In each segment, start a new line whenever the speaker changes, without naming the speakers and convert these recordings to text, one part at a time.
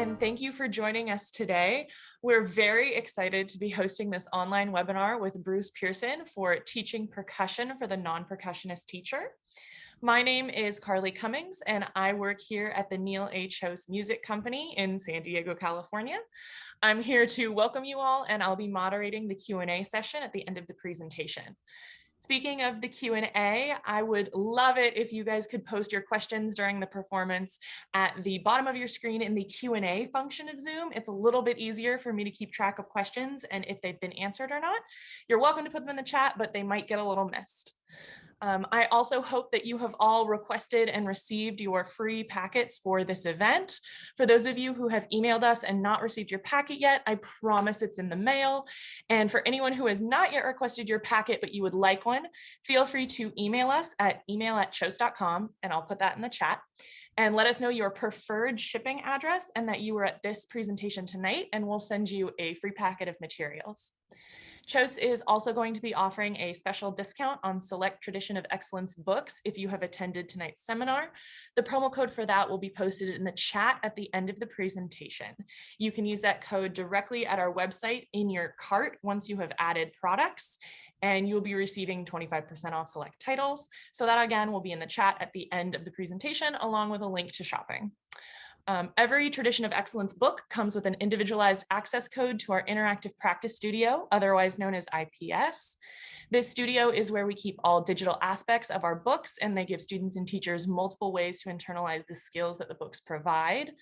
And thank you for joining us today. We're very excited to be hosting this online webinar with Bruce Pearson for teaching percussion for the non-percussionist teacher. My name is Carly Cummings, and I work here at the Neil A. Kjos Music Company in San Diego, California. I'm here to welcome you all, and I'll be moderating the Q&A session at the end of the presentation. Speaking of the Q&A, I would love it if you guys could post your questions during the performance at the bottom of your screen in the Q&A function of Zoom. It's a little bit easier for me to keep track of questions and if they've been answered or not. You're welcome to put them in the chat, but they might get a little missed. I also hope that you have all requested and received your free packets for this event. For those of you who have emailed us and not received your packet yet, I promise it's in the mail. And for anyone who has not yet requested your packet, but you would like one, feel free to email us at email@kjos.com, and I'll put that in the chat. And let us know your preferred shipping address and that you were at this presentation tonight, and we'll send you a free packet of materials. Kjos is also going to be offering a special discount on select Tradition of Excellence books if you have attended tonight's seminar. The promo code for that will be posted in the chat at the end of the presentation. You can use that code directly at our website in your cart once you have added products, and you'll be receiving 25% off select titles. So that again will be in the chat at the end of the presentation, along with a link to shopping. Every Tradition of Excellence book comes with an individualized access code to our interactive practice studio, otherwise known as IPS. This studio is where we keep all digital aspects of our books, and they give students and teachers multiple ways to internalize the skills that the books provide.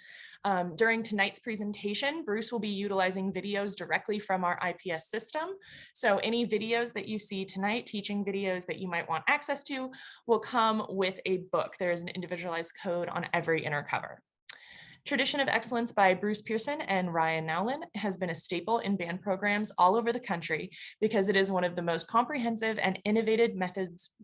During tonight's presentation, Bruce will be utilizing videos directly from our IPS system. So any videos that you see tonight, teaching videos that you might want access to, will come with a book. There is an individualized code on every inner cover. Tradition of Excellence by Bruce Pearson and Ryan Nowlin has been a staple in band programs all over the country because it is one of the most comprehensive and innovative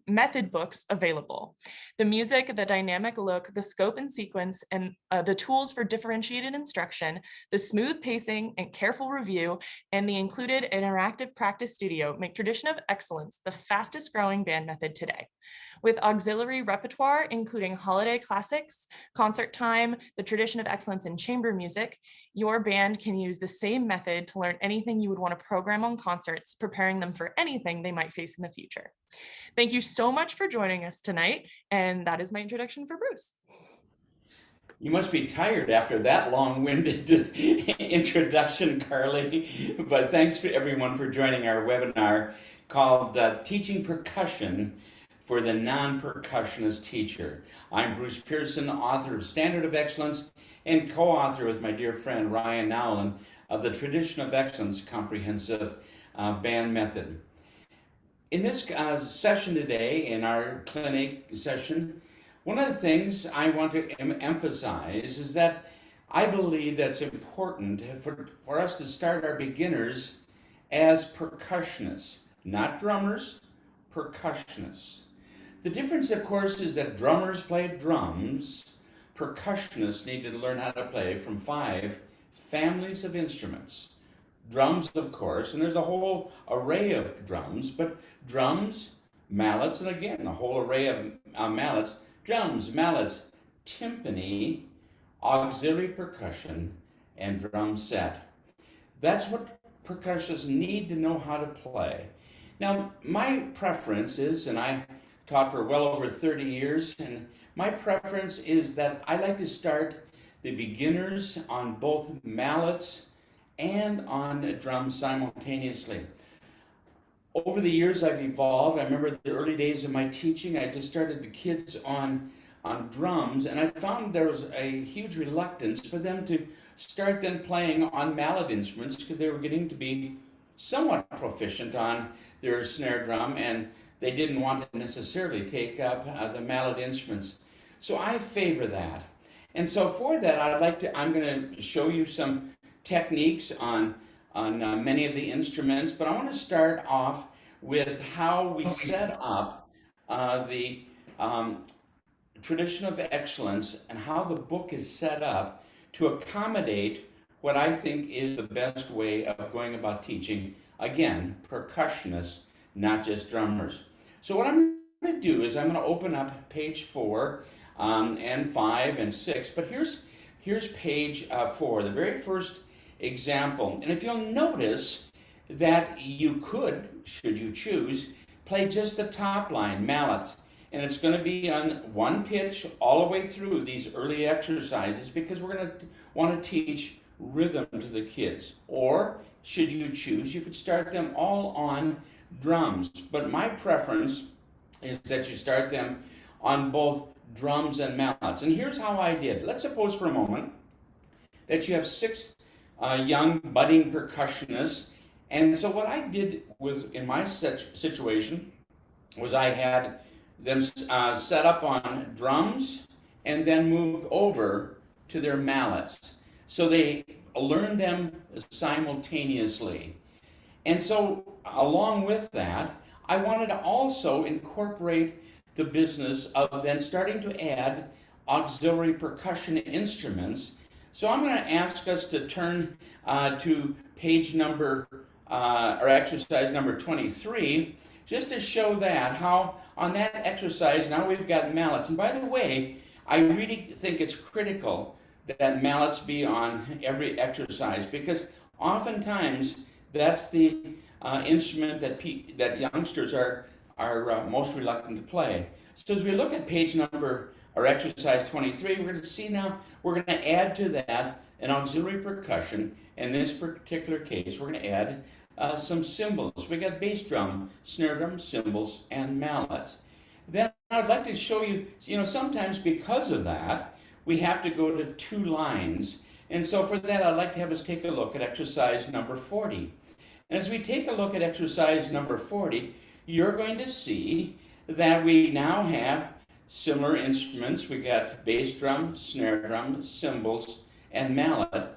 method books available. The music, the dynamic look, the scope and sequence, and the tools for differentiated instruction, the smooth pacing and careful review, and the included interactive practice studio make Tradition of Excellence the fastest growing band method today. With auxiliary repertoire, including holiday classics, concert time, the Tradition of Excellence in chamber music, your band can use the same method to learn anything you would want to program on concerts, preparing them for anything they might face in the future. Thank you so much for joining us tonight, and that is my introduction for Bruce.
You must be tired after that long-winded introduction, Carly, but thanks to everyone for joining our webinar called Teaching Percussion for the Non-Percussionist Teacher. I'm Bruce Pearson, author of Standard of Excellence and co-author with my dear friend Ryan Nowlin of the Tradition of Excellence Comprehensive Band Method. In this session today, in our clinic session, one of the things I want to emphasize is that I believe that it's important for us to start our beginners as percussionists, not drummers, percussionists. The difference, of course, is that drummers play drums. Percussionists need to learn how to play from 5 families of instruments. Drums, of course, and there's a whole array of drums, but drums, mallets, and again, a whole array of mallets, drums, mallets, timpani, auxiliary percussion, and drum set. That's what percussionists need to know how to play. Now, my preference is, and I taught for well over 30 years, and my preference is that I like to start the beginners on both mallets and on drums simultaneously. Over the years I've evolved. I remember the early days of my teaching, I just started the kids on drums, and I found there was a huge reluctance for them to start then playing on mallet instruments because they were getting to be somewhat proficient on their snare drum, and they didn't want to necessarily take up the mallet instruments. So I favor that. And so for that, I'm going to show you some techniques on many of the instruments, but I want to start off with how we set up the Tradition of Excellence and how the book is set up to accommodate what I think is the best way of going about teaching, again, percussionists, not just drummers. So what I'm going to do is I'm going to open up page 4 and 5 and 6, but here's page 4, the very first example. And if you'll notice that you could, should you choose, play just the top line, mallet, and it's going to be on one pitch all the way through these early exercises because we're going to want to teach rhythm to the kids. Or, should you choose, you could start them all on drums. But my preference is that you start them on both drums and mallets. And here's how I did. Let's suppose for a moment that you have 6 young budding percussionists. And so what I did was, in my situation, was I had them set up on drums and then moved over to their mallets. So they learned them simultaneously. And so along with that, I wanted to also incorporate the business of then starting to add auxiliary percussion instruments. So I'm going to ask us to turn to page number, or exercise number 23, just to show that, how on that exercise, now we've got mallets. And by the way, I really think it's critical that mallets be on every exercise because oftentimes that's the instrument that youngsters are most reluctant to play. So as we look at page number, or exercise 23, we're going to see now, we're going to add to that an auxiliary percussion. In this particular case, we're going to add some cymbals. We got bass drum, snare drum, cymbals, and mallets. Then I'd like to show you, sometimes because of that, we have to go to 2 lines. And so for that, I'd like to have us take a look at exercise number 40. And as we take a look at exercise number 40, you're going to see that we now have similar instruments. We got bass drum, snare drum, cymbals, and mallet.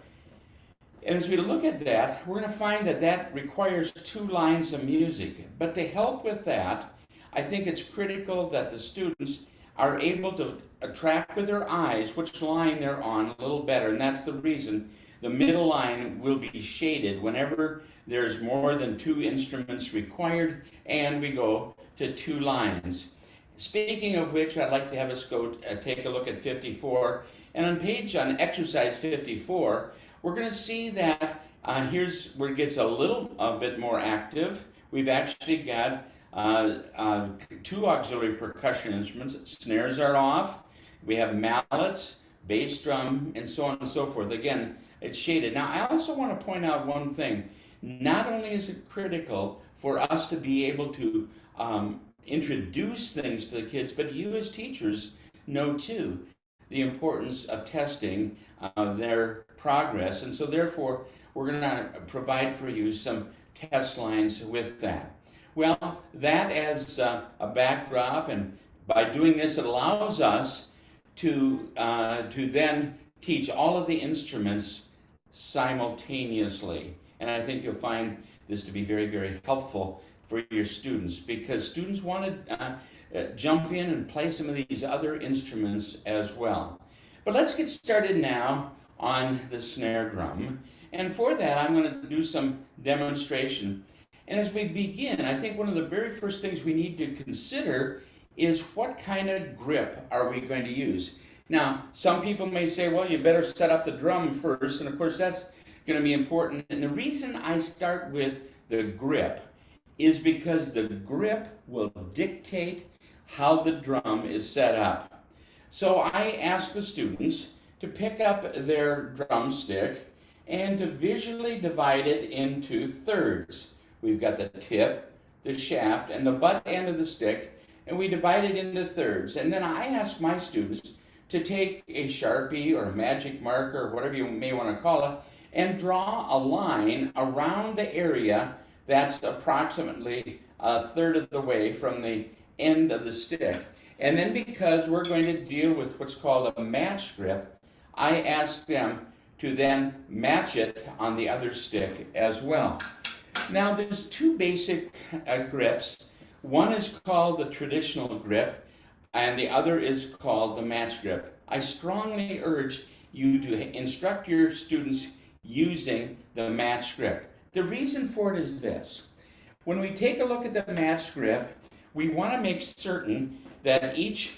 And as we look at that, we're going to find that that requires 2 lines of music. But to help with that, I think it's critical that the students are able to track with their eyes which line they're on a little better. And that's the reason the middle line will be shaded whenever there's more than 2 instruments required and we go to 2 lines. Speaking of which, I'd like to have us go take a look at 54. And on exercise 54, we're going to see that here's where it gets a bit more active. We've actually got 2 auxiliary percussion instruments. Snares are off. We have mallets, bass drum, and so on and so forth. Again, it's shaded. Now, I also want to point out one thing. Not only is it critical for us to be able to introduce things to the kids, but you as teachers know too the importance of testing their progress. And so therefore, we're going to provide for you some test lines with that. Well, that as a backdrop, and by doing this, it allows us to then teach all of the instruments simultaneously. And I think you'll find this to be very, very helpful for your students because students want to jump in and play some of these other instruments as well. But let's get started now on the snare drum. And for that, I'm going to do some demonstration. And as we begin, I think one of the very first things we need to consider is what kind of grip are we going to use? Now, some people may say, well, you better set up the drum first. And of course, that's going to be important. And the reason I start with the grip is because the grip will dictate how the drum is set up. So I ask the students to pick up their drumstick and to visually divide it into thirds. We've got the tip, the shaft, and the butt end of the stick, and we divide it into thirds. And then I ask my students to take a Sharpie or a magic marker, or whatever you may want to call it, and draw a line around the area that's approximately a third of the way from the end of the stick. And then because we're going to deal with what's called a match grip, I ask them to then match it on the other stick as well. Now there's 2 basic grips. One is called the traditional grip and the other is called the match grip. I strongly urge you to instruct your students using the match grip. The reason for it is this. When we take a look at the match grip, we want to make certain that each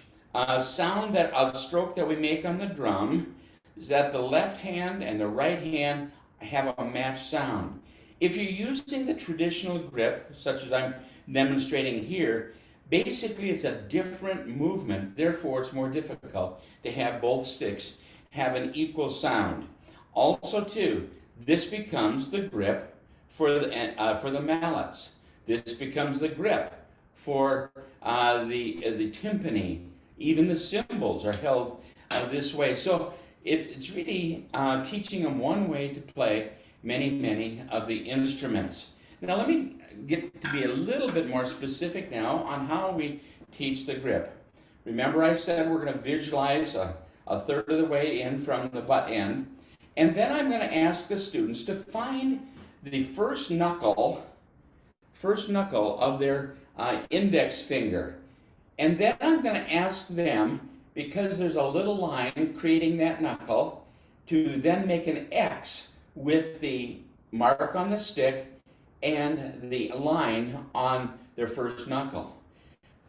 sound of stroke that we make on the drum is that the left hand and the right hand have a matched sound. If you're using the traditional grip, such as I'm demonstrating here, basically it's a different movement, therefore it's more difficult to have both sticks have an equal sound. Also too, this becomes the grip for the mallets. This becomes the grip for the timpani. Even the cymbals are held this way. So it's really teaching them one way to play many of the instruments. Now let me get to be a little bit more specific now on how we teach the grip. Remember I said we're going to visualize a third of the way in from the butt end, and then I'm going to ask the students to find the first knuckle of their index finger. And then I'm going to ask them, because there's a little line creating that knuckle, to then make an X with the mark on the stick and the line on their first knuckle.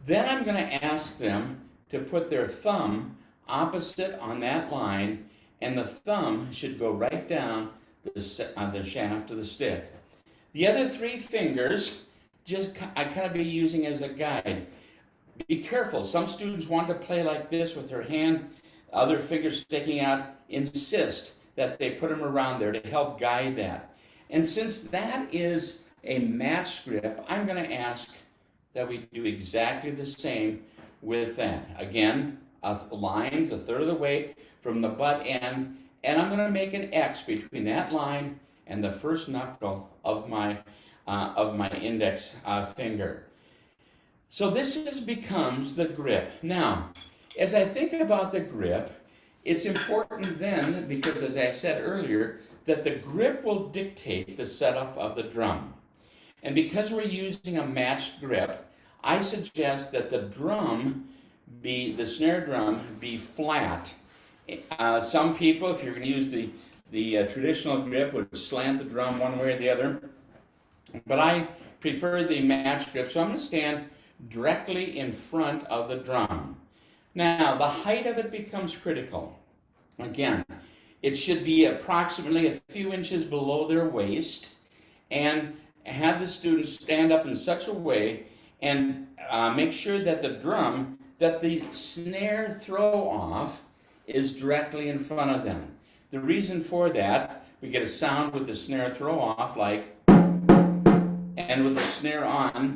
Then I'm going to ask them to put their thumb opposite on that line, and the thumb should go right down the shaft of the stick. The other three fingers, I kind of be using as a guide. Be careful. Some students want to play like this with their hand, other fingers sticking out. Insist that they put them around there to help guide that. And since that is a match grip, I'm going to ask that we do exactly the same with that. Again, lines a third of the way from the butt end, and I'm going to make an X between that line and the first knuckle of my index finger. So this becomes the grip. Now, as I think about the grip, it's important then, because as I said earlier, that the grip will dictate the setup of the drum. And because we're using a matched grip, I suggest that the snare drum be flat. Some people, if you're going to use the traditional grip, would slant the drum one way or the other. But I prefer the matched grip, so I'm going to stand directly in front of the drum. Now, the height of it becomes critical. Again, it should be approximately a few inches below their waist, and have the students stand up in such a way and make sure that the snare throw off is directly in front of them. The reason for that, we get a sound with the snare throw off like, and with the snare on.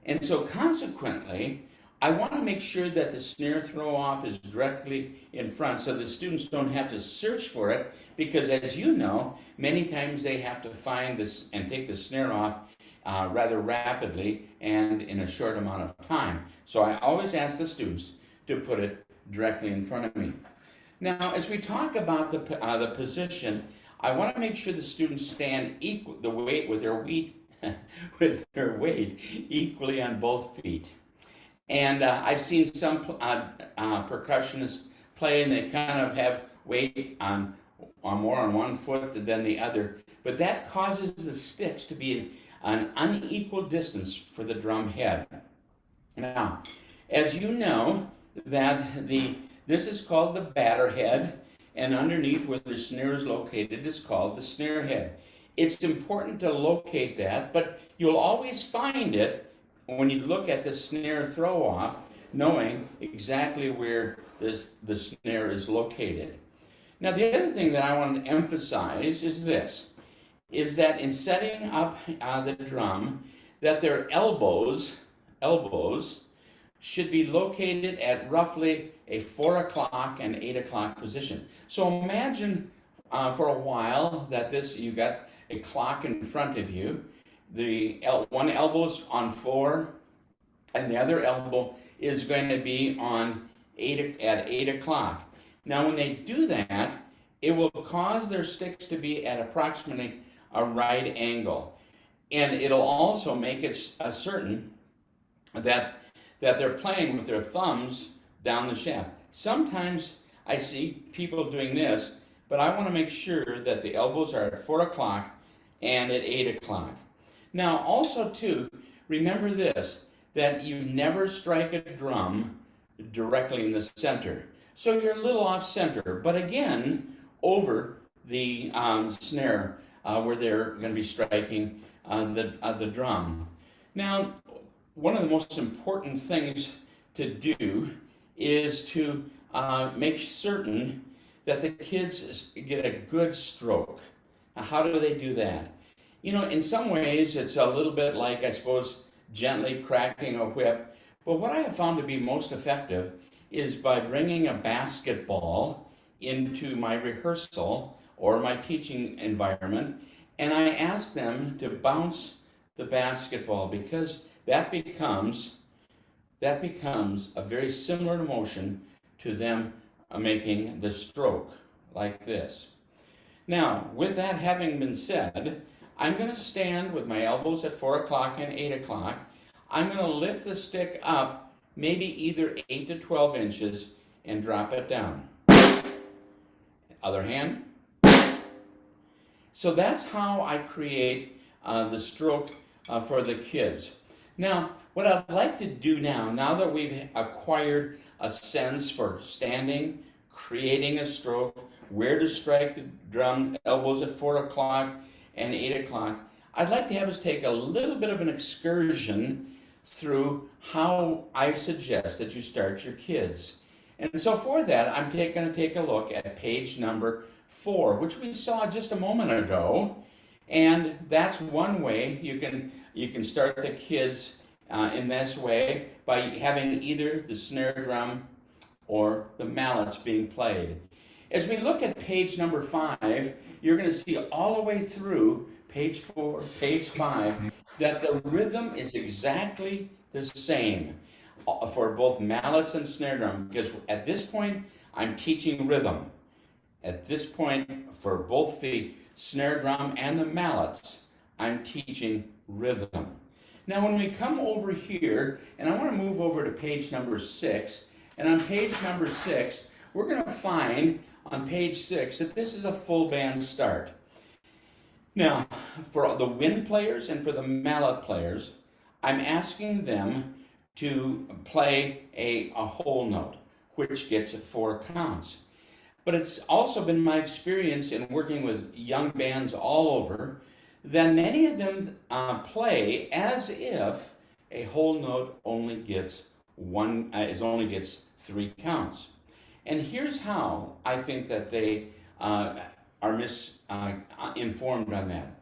And so consequently, I want to make sure that the snare throw off is directly in front so the students don't have to search for it, because as you know, many times they have to find this and take the snare off rather rapidly and in a short amount of time. So I always ask the students to put it directly in front of me. Now, as we talk about the position, I want to make sure the students stand with their weight equally on both feet. And I've seen some percussionists play, and they kind of have weight on more on one foot than the other. But that causes the sticks to be an unequal distance for the drum head. Now, as you know, this is called the batter head, and underneath where the snare is located is called the snare head. It's important to locate that, but you'll always find it when you look at the snare throw off, knowing exactly where the snare is located. Now, the other thing that I want to emphasize is this, is that in setting up the drum, that their elbows should be located at roughly a 4 o'clock and 8 o'clock position. So imagine for a while that you got a clock in front of you. One elbow's on 4, and the other elbow is going to be on 8 o'clock. Now, when they do that, it will cause their sticks to be at approximately a right angle, and it'll also make it certain that they're playing with their thumbs down the shaft. Sometimes I see people doing this, but I want to make sure that the elbows are at 4 o'clock and at 8 o'clock. Now, also, too, remember this, that you never strike a drum directly in the center. So you're a little off center, but again, over the snare where they're going to be striking the drum. Now, one of the most important things to do is to make certain that the kids get a good stroke. Now, how do they do that? You know, in some ways, it's a little bit like, I suppose, gently cracking a whip. But what I have found to be most effective is by bringing a basketball into my rehearsal or my teaching environment, and I ask them to bounce the basketball, because that becomes a very similar motion to them making the stroke like this. Now, with that having been said, I'm going to stand with my elbows at 4 o'clock and 8 o'clock. I'm going to lift the stick up maybe either 8 to 12 inches and drop it down. Other hand. So that's how I create the stroke for the kids. Now, what I'd like to do now that we've acquired a sense for standing, creating a stroke, where to strike the drum, elbows at 4 o'clock and 8 o'clock, I'd like to have us take a little bit of an excursion through how I suggest that you start your kids. And so for that, I'm going to take a look at page number 4, which we saw just a moment ago. And that's one way you can start the kids in this way, by having either the snare drum or the mallets being played. As we look at page number 5, you're going to see all the way through page 4, page 5, that the rhythm is exactly the same for both mallets and snare drum, because at this point, I'm teaching rhythm. At this point, for both the snare drum and the mallets, I'm teaching rhythm. Now, when we come over here, and I want to move over to page number 6, and on page number 6, we're going to find on page 6 that this is a full band start. Now, for the wind players and for the mallet players, I'm asking them to play a whole note, which gets 4 counts. But it's also been my experience in working with young bands all over that many of them play as if a whole note only gets 3 counts. And here's how I think that they are misinformed on that.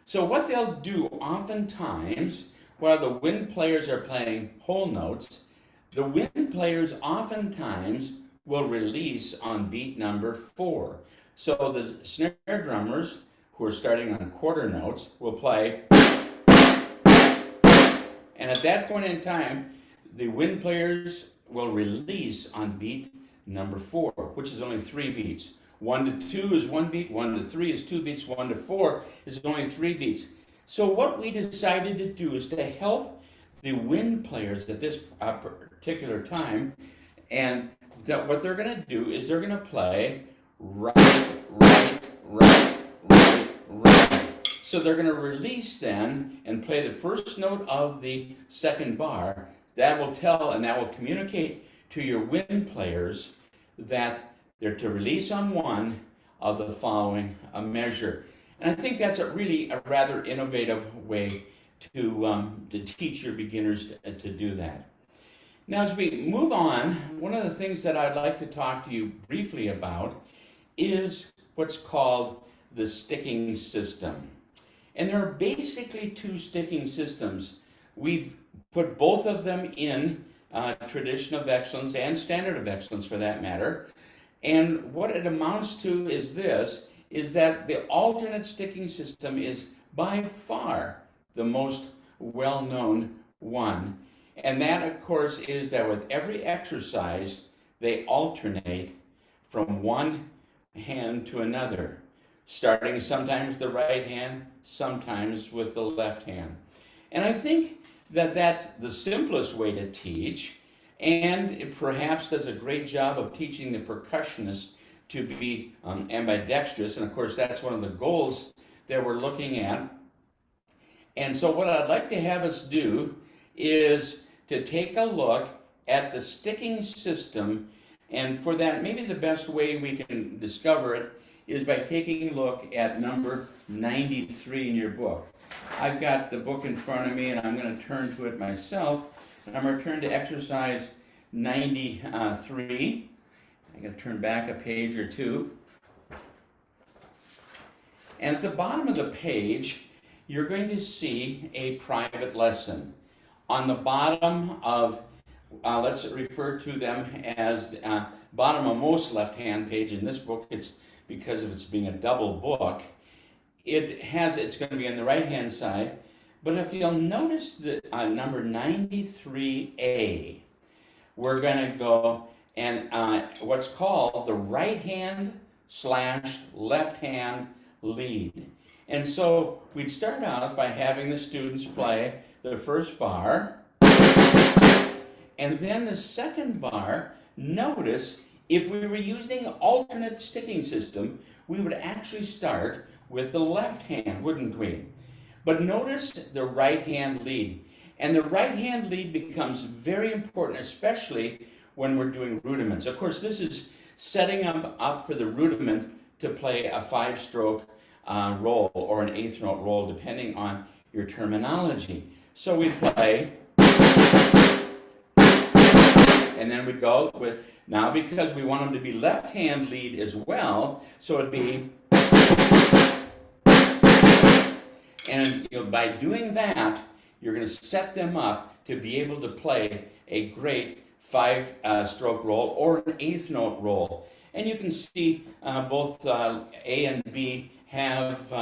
So what they'll do oftentimes, while the wind players are playing whole notes, the wind players oftentimes will release on beat number 4. So the snare drummers, who are starting on quarter notes, will play, and at that point in time, the wind players will release on beat number 4, which is only 3 beats. 1 to 2 is 1 beat, 1 to 3 is 2 beats, 1 to 4 is only 3 beats. So what we decided to do is to help the wind players at this particular time, and that what they're going to do is they're going to play right, right, right, right, right. So they're going to release then and play the first note of the second bar. That will tell and that will communicate to your wind players that they're to release on one of the following measure. And I think that's really a rather innovative way to teach your beginners to do that. Now, as we move on, one of the things that I'd like to talk to you briefly about is what's called the sticking system. And there are basically 2 sticking systems. We've put both of them in tradition of excellence and standard of excellence, for that matter. And what it amounts to is this, is that the alternate sticking system is by far the most well-known one. And that, of course, is that with every exercise, they alternate from one hand to another, starting sometimes the right hand, sometimes with the left hand. And I think that that's the simplest way to teach, and it perhaps does a great job of teaching the percussionist to be ambidextrous, and of course that's one of the goals that we're looking at. And so what I'd like to have us do is to take a look at the sticking system, and for that, maybe the best way we can discover it is by taking a look at number 93 in your book. I've got the book in front of me, and I'm going to turn to it myself. I'm going to turn to exercise 93. I'm going to turn back a page or two. And at the bottom of the page, you're going to see a private lesson. On the bottom of, let's refer to them as the bottom of most left-hand page in this book. It's because of its being a double book. It's going to be on the right-hand side. But if you'll notice that number 93A, we're going to go and what's called the right-hand/left-hand lead. And so we'd start out by having the students play the first bar, and then the second bar. Notice, if we were using alternate sticking system, we would actually start with the left hand, wouldn't we? But notice the right hand lead. And the right hand lead becomes very important, especially when we're doing rudiments. Of course, this is setting up for the rudiment to play a 5-stroke roll or an 8th note roll, depending on your terminology. So we play, and then we go with, now because we want them to be left hand lead as well, so it'd be, and by doing that, you're going to set them up to be able to play a great 5-stroke roll or an 8th note roll. And you can see both A and B have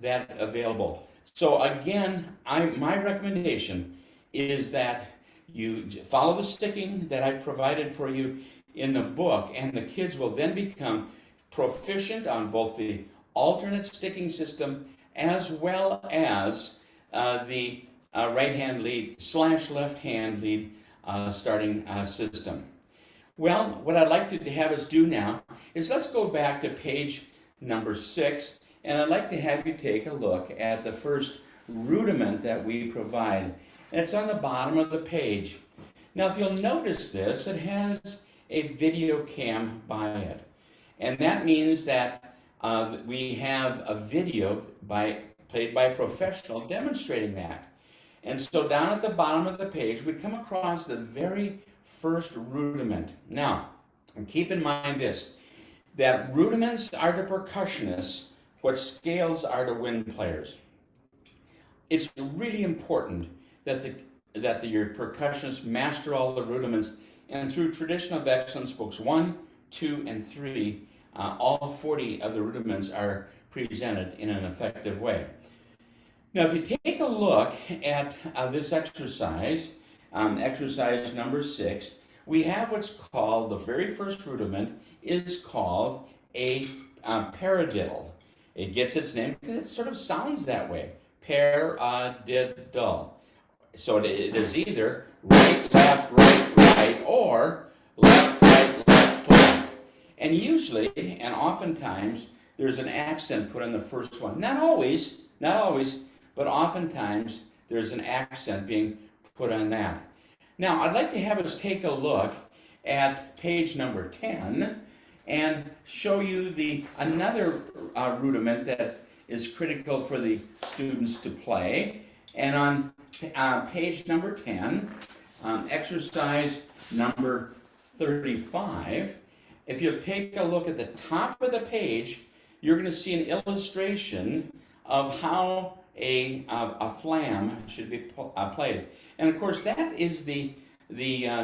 that available. So again, my recommendation is that you follow the sticking that I've provided for you in the book, and the kids will then become proficient on both the alternate sticking system as well as the right-hand lead / left-hand lead starting system. Well, what I'd like to have us do now is let's go back to page number 6, and I'd like to have you take a look at the first rudiment that we provide. And it's on the bottom of the page. Now, if you'll notice this, it has a video cam by it. And that means that we have a video played by a professional demonstrating that. And so down at the bottom of the page, we come across the very first rudiment. Now, and keep in mind this, that rudiments are to percussionists what scales are to wind players. It's really important that your percussionists master all the rudiments, and through Tradition of Excellence books 1, 2, and 3, all 40 of the rudiments are presented in an effective way. Now, if you take a look at this exercise, exercise number 6, we have what's called, the very first rudiment is called a paradiddle. It gets its name because it sort of sounds that way, paradiddle. So it is either right, left, or left, right, left. And usually, and oftentimes, there's an accent put on the first one. Not always, but oftentimes there's an accent being put on that. Now, I'd like to have us take a look at page number 10 and show you another rudiment that is critical for the students to play. And on page number 10, exercise number 35, if you take a look at the top of the page, you're going to see an illustration of how a flam should be played. And of course, that is the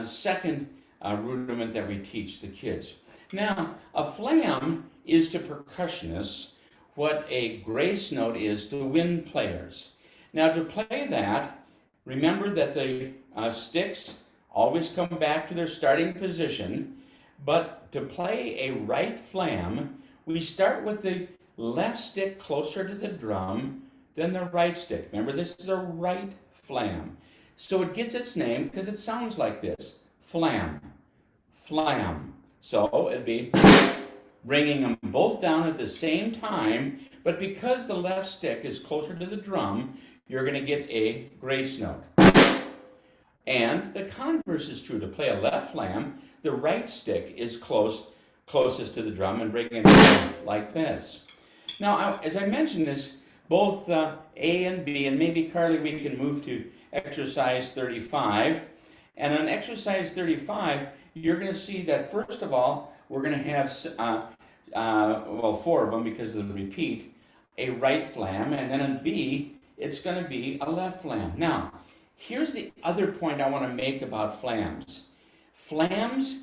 second rudiment that we teach the kids. Now, a flam is to percussionists what a grace note is to wind players. Now, to play that, remember that the sticks always come back to their starting position, but to play a right flam, we start with the left stick closer to the drum than the right stick. Remember, this is a right flam. So it gets its name because it sounds like this, flam, flam. So it'd be bringing them both down at the same time, but because the left stick is closer to the drum, you're going to get a grace note. And the converse is true. To play a left flam, the right stick is closest to the drum and bringing it down like this. Now, as I mentioned this, both A and B, and maybe Carly, we can move to exercise 35. And on exercise 35, you're going to see that first of all, we're going to have, well, 4 of them because of the repeat, a right flam, and then on B, it's going to be a left flam. Now, here's the other point I want to make about flams. Flams,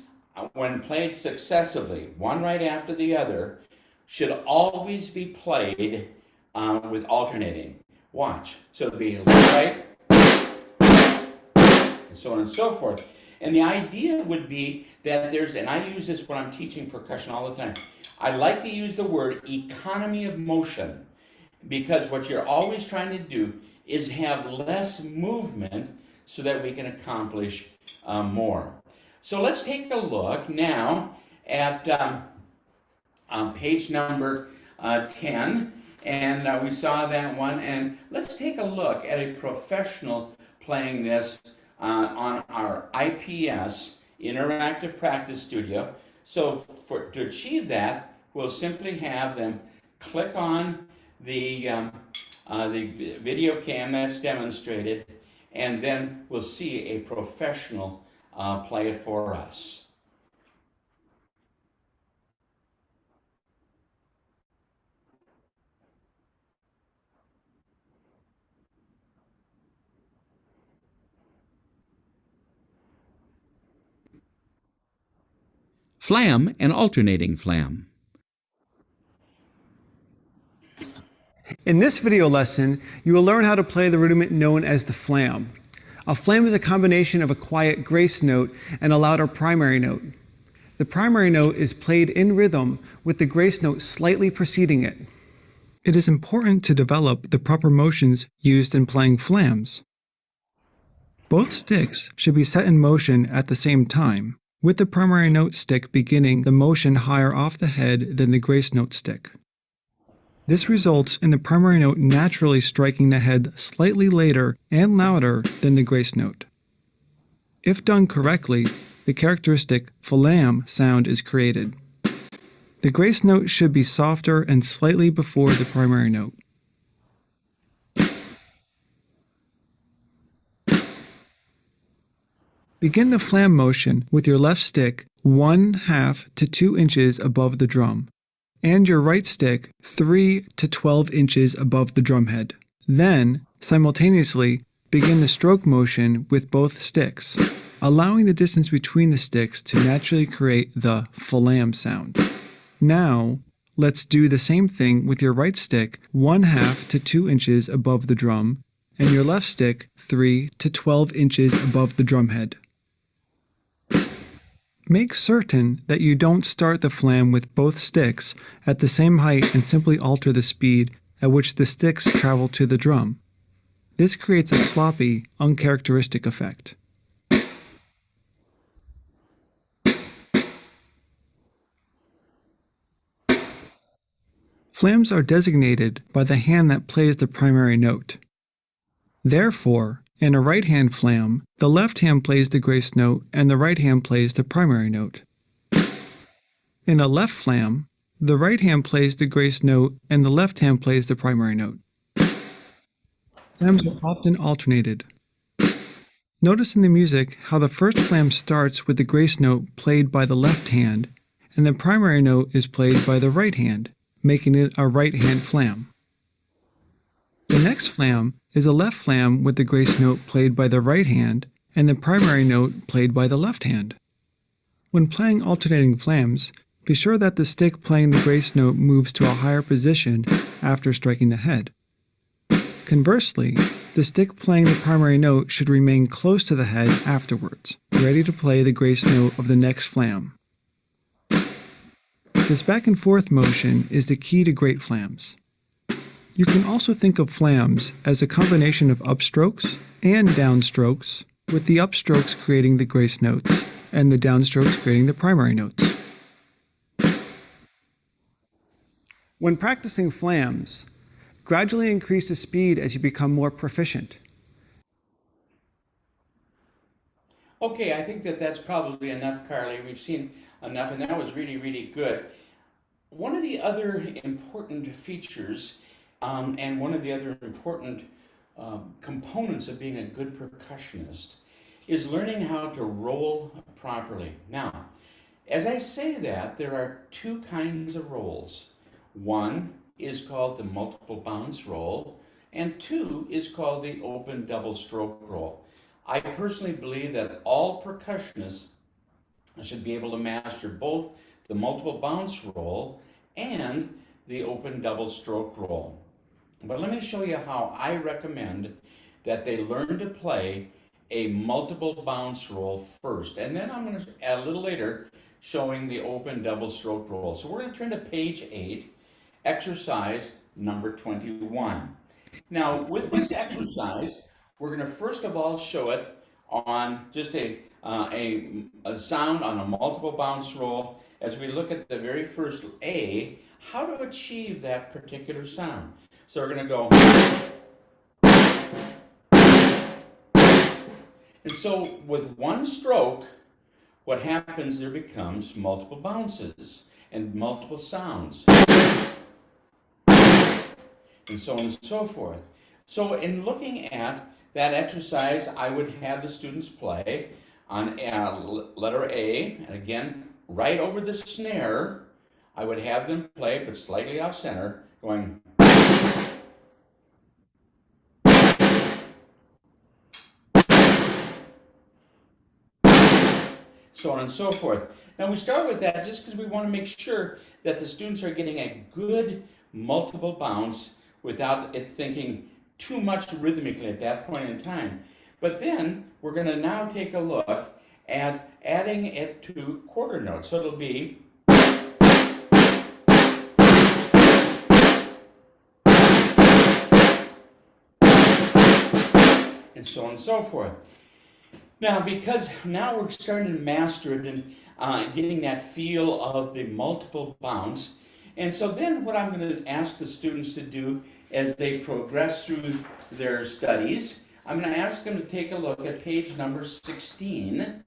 when played successively, one right after the other, should always be played with alternating. Watch. So it'll be left, right, and so on and so forth. And the idea would be that there's, and I use this when I'm teaching percussion all the time, I like to use the word economy of motion, because what you're always trying to do is have less movement so that we can accomplish more. So let's take a look now at page number 10, and we saw that one, and let's take a look at a professional playing this on our IPS, Interactive Practice Studio. So to achieve that, we'll simply have them click on the video cam that's demonstrated, and then we'll see a professional play it for us.
Flam and alternating flam.
In this video lesson, you will learn how to play the rudiment known as the flam. A flam is a combination of a quiet grace note and a louder primary note. The primary note is played in rhythm with the grace note slightly preceding it. It is important to develop the proper motions used in playing flams. Both sticks should be set in motion at the same time, with the primary note stick beginning the motion higher off the head than the grace note stick. This results in the primary note naturally striking the head slightly later and louder than the grace note. If done correctly, the characteristic flam sound is created. The grace note should be softer and slightly before the primary note. Begin the flam motion with your left stick 1/2 to 2 inches above the drum, and your right stick 3 to 12 inches above the drum head. Then, simultaneously, begin the stroke motion with both sticks, allowing the distance between the sticks to naturally create the flam sound. Now, let's do the same thing with your right stick 1/2 to 2 inches above the drum, and your left stick 3 to 12 inches above the drum head. Make certain that you don't start the flam with both sticks at the same height and simply alter the speed at which the sticks travel to the drum. This creates a sloppy, uncharacteristic effect. Flams are designated by the hand that plays the primary note. Therefore, in a right-hand flam, the left hand plays the grace note and the right hand plays the primary note. In a left flam, the right hand plays the grace note and the left hand plays the primary note. Flams are often alternated. Notice in the music how the first flam starts with the grace note played by the left hand and the primary note is played by the right hand, making it a right-hand flam. The next flam is a left flam with the grace note played by the right hand and the primary note played by the left hand. When playing alternating flams, be sure that the stick playing the grace note moves to a higher position after striking the head. Conversely, the stick playing the primary note should remain close to the head afterwards, ready to play the grace note of the next flam. This back and forth motion is the key to great flams. You can also think of flams as a combination of upstrokes and downstrokes, with the upstrokes creating the grace notes and the downstrokes creating the primary notes. When practicing flams, gradually increase the speed as you become more proficient.
Okay, I think that that's probably enough, Carly. We've seen enough, and that was really, really good. One of the other important features and one of the other important components of being a good percussionist is learning how to roll properly. Now, as I say that, there are two kinds of rolls. One is called the multiple bounce roll, and two is called the open double stroke roll. I personally believe that all percussionists should be able to master both the multiple bounce roll and the open double stroke roll. But let me show you how I recommend that they learn to play a multiple bounce roll first. And then I'm going to add a little later showing the open double stroke roll. So we're going to turn to page 8, exercise number 21. Now with this exercise, we're going to first of all show it on just a sound on a multiple bounce roll as we look at the very first A, how to achieve that particular sound. So we're going to go. And so with one stroke, what happens, there becomes multiple bounces and multiple sounds. And so on and so forth. So in looking at that exercise, I would have the students play on letter A, and again, right over the snare, I would have them play, but slightly off center, going. So on and so forth. Now we start with that just because we want to make sure that the students are getting a good multiple bounce without it thinking too much rhythmically at that point in time. But then we're going to now take a look at adding it to quarter notes. So it'll be and so on and so forth. Now, because now we're starting to master it and getting that feel of the multiple bounce. And so then what I'm going to ask the students to do as they progress through their studies, I'm going to ask them to take a look at page number 16,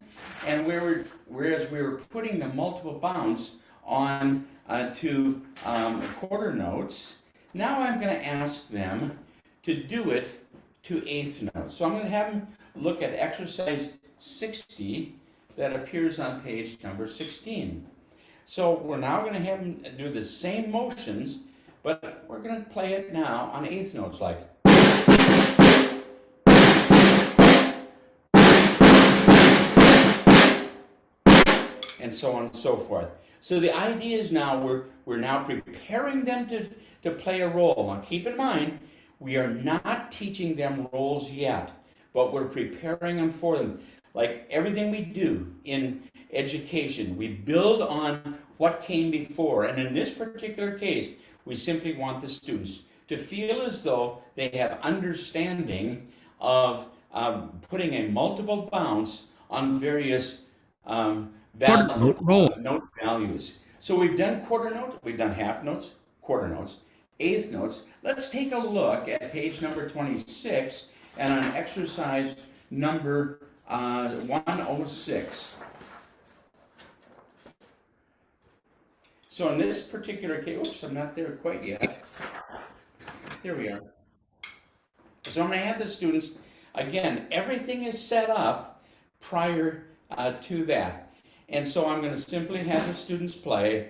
and whereas we were putting the multiple bounce on to quarter notes, now I'm going to ask them to do it to eighth notes. So I'm going to have them look at exercise 60 that appears on page number 16. So we're now going to have them do the same motions, but we're going to play it now on eighth notes, like. And so on and so forth. So the idea is now we're now preparing them to play a roll. Now keep in mind, we are not teaching them rolls yet, but we're preparing them for them. Like everything we do in education, we build on what came before. And in this particular case, we simply want the students to feel as though they have understanding of putting a multiple bounce on various note values. So we've done quarter note, we've done half notes, quarter notes, eighth notes. Let's take a look at page number 26 and on exercise number 106. So in this particular case, oops, I'm not there quite yet. Here we are. So I'm going to have the students, again, everything is set up prior to that. And so I'm going to simply have the students play.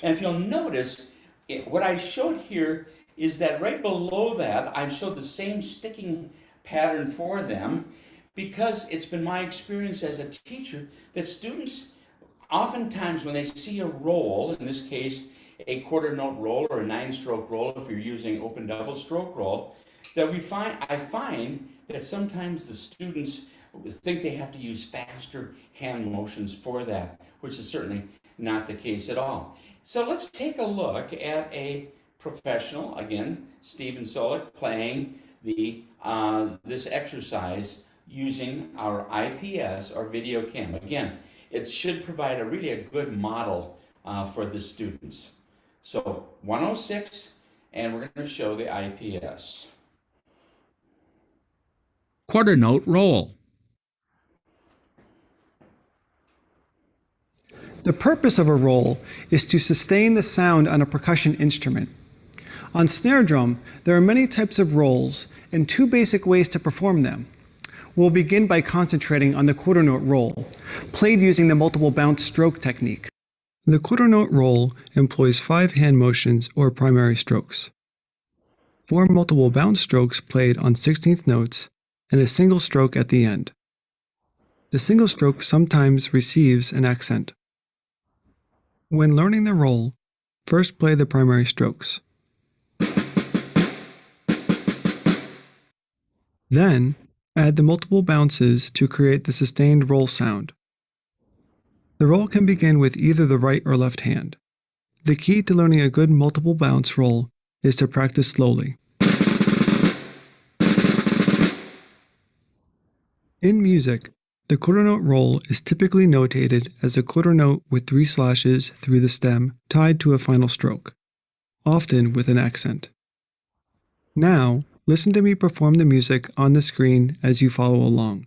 And if you'll notice, what I showed here is that right below that, I've showed the same sticking pattern for them because it's been my experience as a teacher that students, oftentimes when they see a roll, in this case, a quarter note roll or a 9-stroke roll, if you're using open double stroke roll, that I find that sometimes the students think they have to use faster hand motions for that, which is certainly not the case at all. So let's take a look at a professional, again, Stephen Solik, playing the this exercise using our IPS or video cam. Again, it should provide really a good model for the students. So 106, and we're going to show the IPS.
Quarter note roll.
The purpose of a roll is to sustain the sound on a percussion instrument. On snare drum, there are many types of rolls and two basic ways to perform them. We'll begin by concentrating on the quarter note roll, played using the multiple bounce stroke technique. The quarter note roll employs 5 hand motions or primary strokes, 4 multiple bounce strokes played on 16th notes, and a single stroke at the end. The single stroke sometimes receives an accent. When learning the roll, first play the primary strokes. Then, add the multiple bounces to create the sustained roll sound. The roll can begin with either the right or left hand. The key to learning a good multiple bounce roll is to practice slowly. In music, the quarter note roll is typically notated as a quarter note with 3 slashes through the stem tied to a final stroke, often with an accent. Now, listen to me perform the music on the screen as you follow along.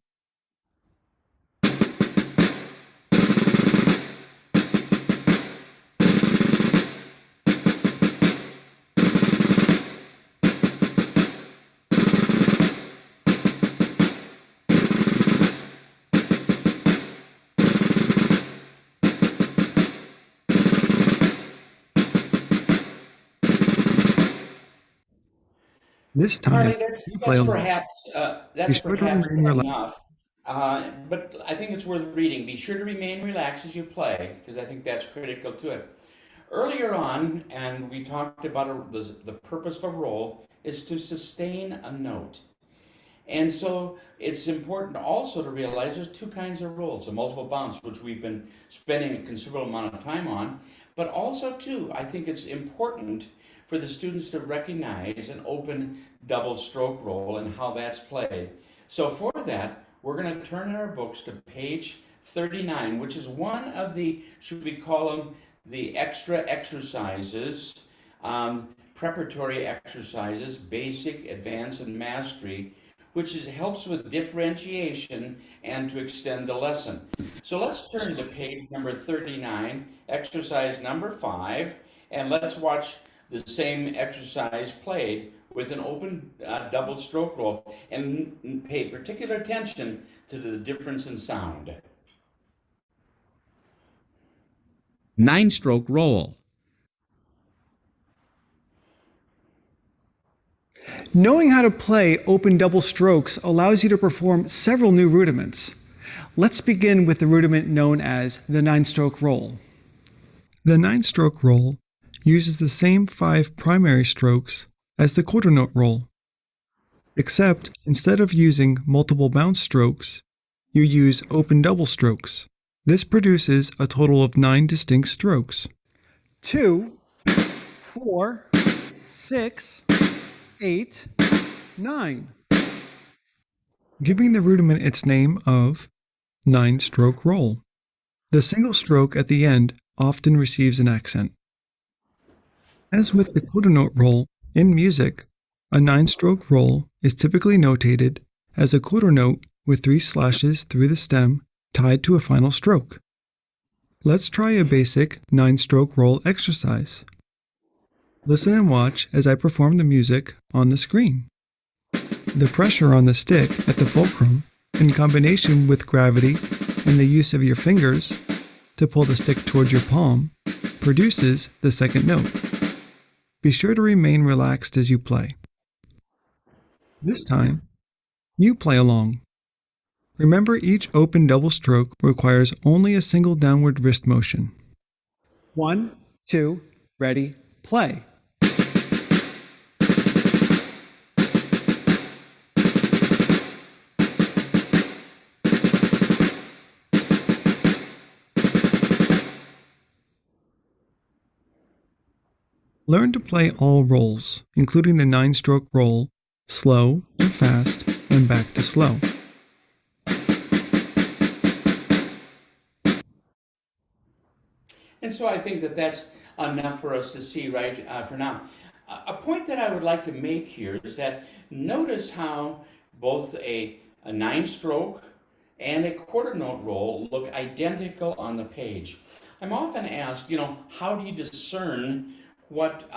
This time,
that's perhaps enough. But I think it's worth reading. Be sure to remain relaxed as you play, because I think that's critical to it. Earlier on, and we talked about the purpose of a roll is to sustain a note. And so it's important also to realize there's 2 kinds of rolls, a multiple bounce, which we've been spending a considerable amount of time on, but also too, I think it's important for the students to recognize an open double stroke roll and how that's played. So for that, we're going to turn in our books to page 39, which is one of the, should we call them, the extra exercises, preparatory exercises, basic, advanced, and mastery, which helps with differentiation and to extend the lesson. So let's turn to page number 39, exercise number 5, and let's watch the same exercise played with an open double stroke roll, and pay particular attention to the difference in sound.
9-stroke roll.
Knowing how to play open double strokes allows you to perform several new rudiments. Let's begin with the rudiment known as the 9-stroke roll. The 9-stroke roll uses the same 5 primary strokes as the quarter note roll, except instead of using multiple bounce strokes, you use open double strokes. This produces a total of 9 distinct strokes. 2, 4, 6, 8, 9. Giving the rudiment its name of 9-stroke roll. The single stroke at the end often receives an accent. As with the quarter note roll, in music, a 9-stroke roll is typically notated as a quarter note with 3 slashes through the stem tied to a final stroke. Let's try a basic 9-stroke roll exercise. Listen and watch as I perform the music on the screen. The pressure on the stick at the fulcrum, in combination with gravity and the use of your fingers to pull the stick towards your palm, produces the second note. Be sure to remain relaxed as you play. This time, you play along. Remember, each open double stroke requires only a single downward wrist motion. 1, 2, ready, play. Learn to play all rolls, including the 9-stroke roll, slow and fast, and back to slow.
And so I think that that's enough for us to see right for now. A point that I would like to make here is that notice how both a 9-stroke and a quarter note roll look identical on the page. I'm often asked, how do you discern what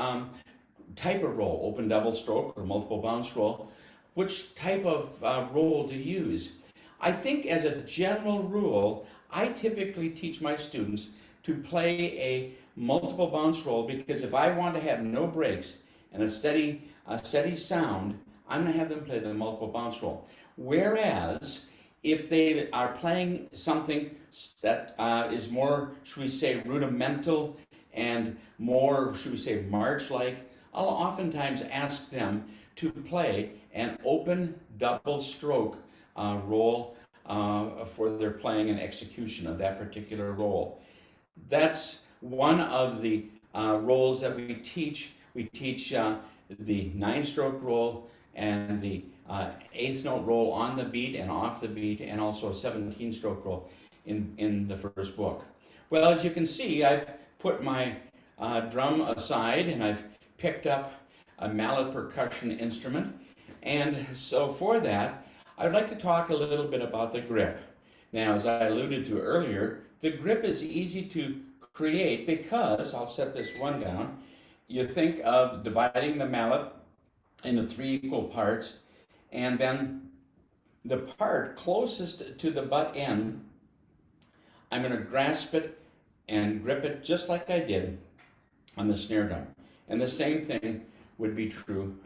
type of roll, open double stroke or multiple bounce roll, which type of roll to use? I think as a general rule, I typically teach my students to play a multiple bounce roll, because if I want to have no breaks and a steady sound, I'm going to have them play the multiple bounce roll. Whereas if they are playing something that is more, should we say, rudimental and more, should we say, march-like, I'll oftentimes ask them to play an open double stroke roll for their playing and execution of that particular roll. That's one of the rolls that we teach. We teach the 9-stroke roll and the 8th note roll on the beat and off the beat, and also a 17-stroke roll in the first book. Well, as you can see, I've put my drum aside and I've picked up a mallet percussion instrument. And so for that, I'd like to talk a little bit about the grip. Now, as I alluded to earlier, the grip is easy to create because, I'll set this one down, you think of dividing the mallet into 3 equal parts, and then the part closest to the butt end, I'm going to grasp it and grip it just like I did on the snare drum. And the same thing would be true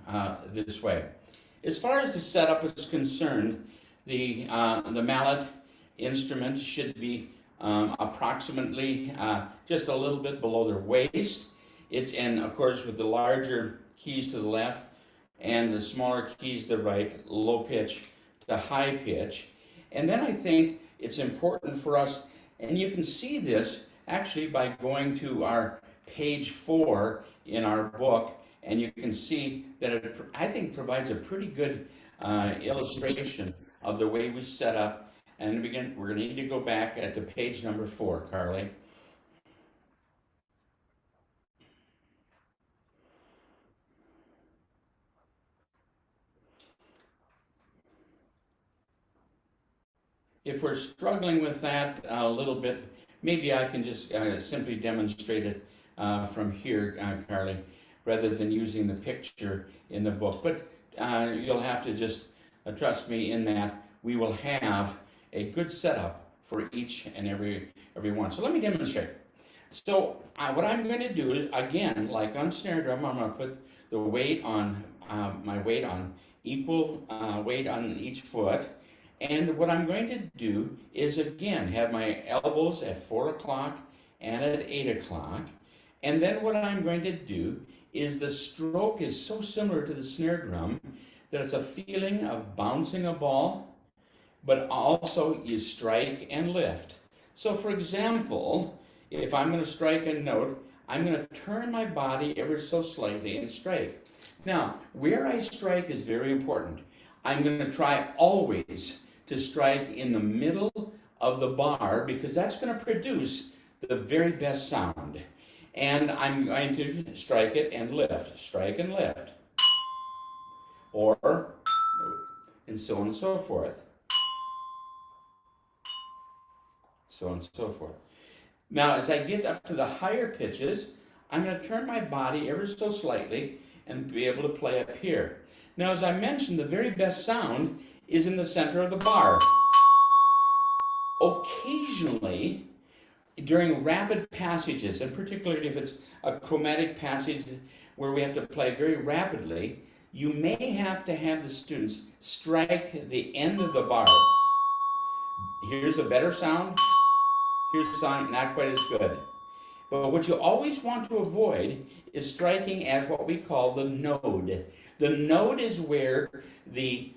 this way. As far as the setup is concerned, the mallet instrument should be approximately just a little bit below their waist. And of course, with the larger keys to the left and the smaller keys to the right, low pitch to high pitch. And then I think it's important for us, and you can see this actually by going to our page 4 in our book, and you can see that it, I think, provides a pretty good illustration of the way we set up. And again, we're going to need to go back to page number 4, Carly. If we're struggling with that a little bit, maybe I can just simply demonstrate it from here, Carly, rather than using the picture in the book. But you'll have to just trust me in that we will have a good setup for each and every one. So let me demonstrate. So what I'm going to do is, again, like on snare drum, I'm going to put the weight on my weight on equal weight on each foot. And what I'm going to do is, again, have my elbows at 4 o'clock and at 8 o'clock. And then what I'm going to do is, the stroke is so similar to the snare drum that it's a feeling of bouncing a ball, but also you strike and lift. So for example, if I'm going to strike a note, I'm going to turn my body ever so slightly and strike. Now, where I strike is very important. I'm going to try always to strike in the middle of the bar, because that's going to produce the very best sound. And I'm going to strike it and lift, strike and lift. Or, and so on and so forth. So on and so forth. Now, as I get up to the higher pitches, I'm going to turn my body ever so slightly and be able to play up here. Now, as I mentioned, the very best sound is in the center of the bar. Occasionally, during rapid passages, and particularly if it's a chromatic passage where we have to play very rapidly, you may have to have the students strike the end of the bar. Here's a better sound. Here's a sound not quite as good. But what you always want to avoid is striking at what we call the node. The node is where the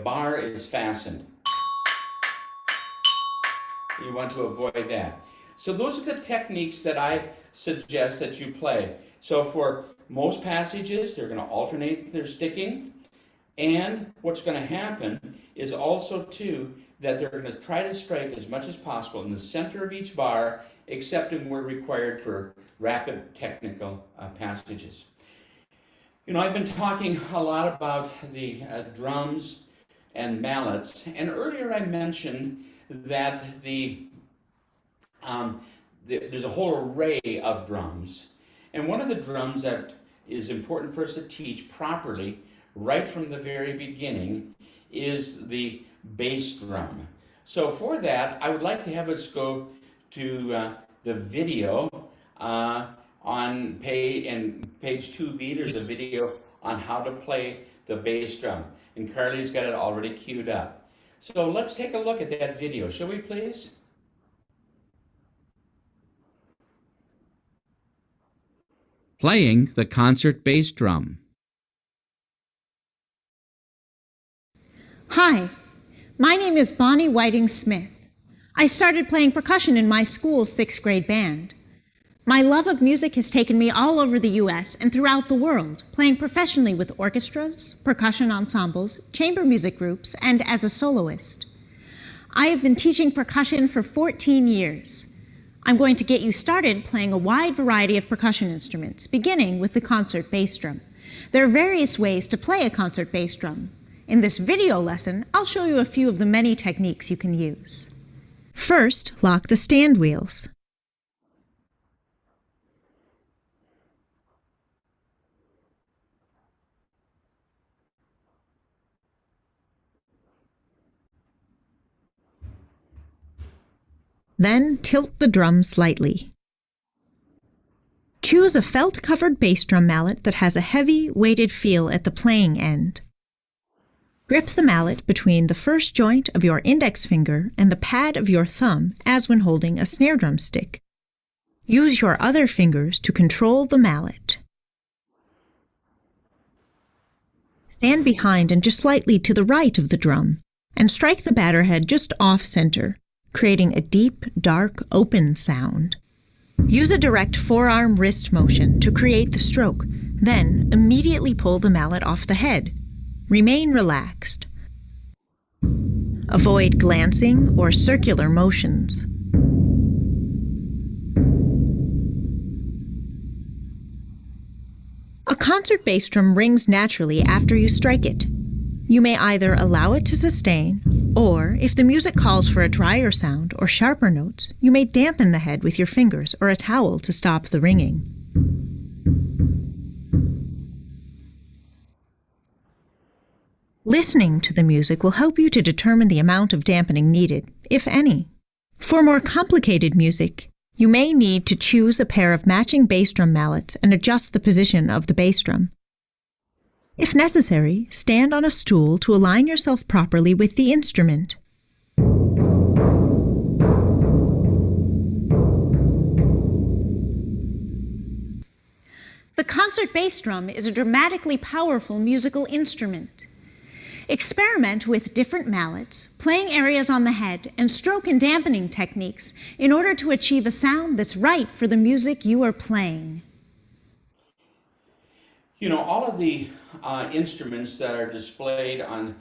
bar is fastened. You want to avoid that. So those are the techniques that I suggest that you play. So for most passages, they're going to alternate their sticking. And what's going to happen is also, too, that they're going to try to strike as much as possible in the center of each bar except where required for rapid technical passages. You know, I've been talking a lot about the drums and mallets, and earlier I mentioned that there's a whole array of drums. And one of the drums that is important for us to teach properly right from the very beginning is the bass drum. So for that, I would like to have us go to the video on page 2B. There's a video on how to play the bass drum. And Carly's got it already queued up. So let's take a look at that video, shall we please?
Playing the concert bass drum.
Hi, my name is Bonnie Whiting Smith. I started playing percussion in my school's 6th grade band. My love of music has taken me all over the U.S. and throughout the world, playing professionally with orchestras, percussion ensembles, chamber music groups, and as a soloist. I have been teaching percussion for 14 years. I'm going to get you started playing a wide variety of percussion instruments, beginning with the concert bass drum. There are various ways to play a concert bass drum. In this video lesson, I'll show you a few of the many techniques you can use. First, lock the stand wheels. Then tilt the drum slightly. Choose a felt-covered bass drum mallet that has a heavy, weighted feel at the playing end. Grip the mallet between the first joint of your index finger and the pad of your thumb as when holding a snare drum stick. Use your other fingers to control the mallet. Stand behind and just slightly to the right of the drum, and strike the batter head just off-center, creating a deep, dark, open sound. Use a direct forearm wrist motion to create the stroke, then immediately pull the mallet off the head. Remain relaxed. Avoid glancing or circular motions. A concert bass drum rings naturally after you strike it. You may either allow it to sustain, or if the music calls for a drier sound or sharper notes, you may dampen the head with your fingers or a towel to stop the ringing. Listening to the music will help you to determine the amount of dampening needed, if any. For more complicated music, you may need to choose a pair of matching bass drum mallets and adjust the position of the bass drum. If necessary, stand on a stool to align yourself properly with the instrument. The concert bass drum is a dramatically powerful musical instrument. Experiment with different mallets, playing areas on the head, and stroke and dampening techniques in order to achieve a sound that's right for the music you are playing.
You know, all of the instruments that are displayed on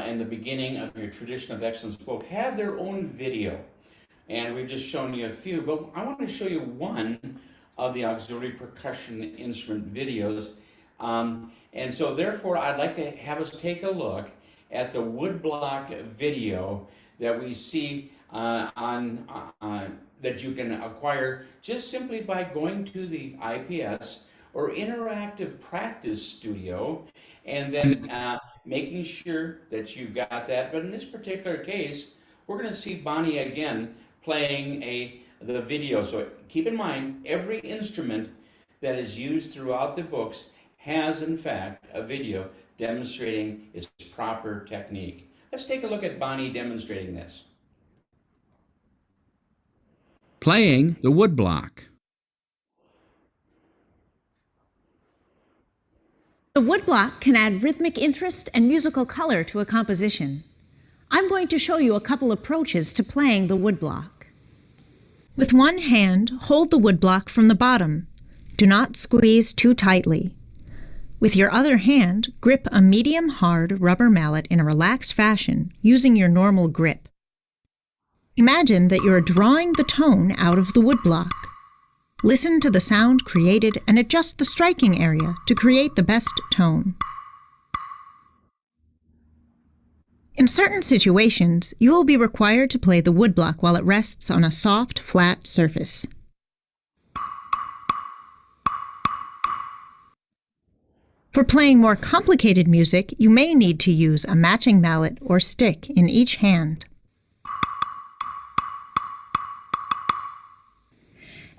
in the beginning of your Tradition of Excellence book have their own video. And we've just shown you a few, but I want to show you one of the auxiliary percussion instrument videos. And so therefore, I'd like to have us take a look at the woodblock video that we see that you can acquire just simply by going to the IPS or Interactive Practice Studio and then making sure that you've got that. But in this particular case, we're going to see Bonnie again playing the video. So keep in mind, every instrument that is used throughout the books has, in fact, a video demonstrating its proper technique. Let's take a look at Bonnie demonstrating this.
Playing the woodblock.
The woodblock can add rhythmic interest and musical color to a composition. I'm going to show you a couple approaches to playing the woodblock. With one hand, hold the woodblock from the bottom. Do not squeeze too tightly. With your other hand, grip a medium-hard rubber mallet in a relaxed fashion using your normal grip. Imagine that you are drawing the tone out of the woodblock. Listen to the sound created and adjust the striking area to create the best tone. In certain situations, you will be required to play the woodblock while it rests on a soft, flat surface. For playing more complicated music, you may need to use a matching mallet or stick in each hand.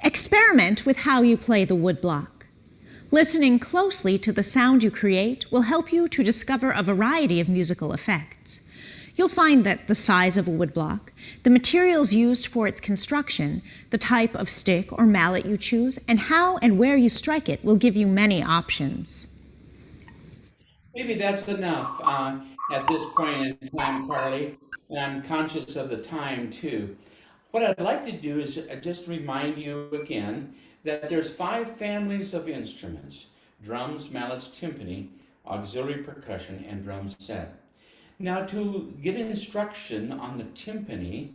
Experiment with how you play the woodblock. Listening closely to the sound you create will help you to discover a variety of musical effects. You'll find that the size of a woodblock, the materials used for its construction, the type of stick or mallet you choose, and how and where you strike it will give you many options.
Maybe that's enough at this point in time, Carly, and I'm conscious of the time too. What I'd like to do is just remind you again that there's 5 families of instruments: drums, mallets, timpani, auxiliary percussion, and drum set. Now, to get instruction on the timpani,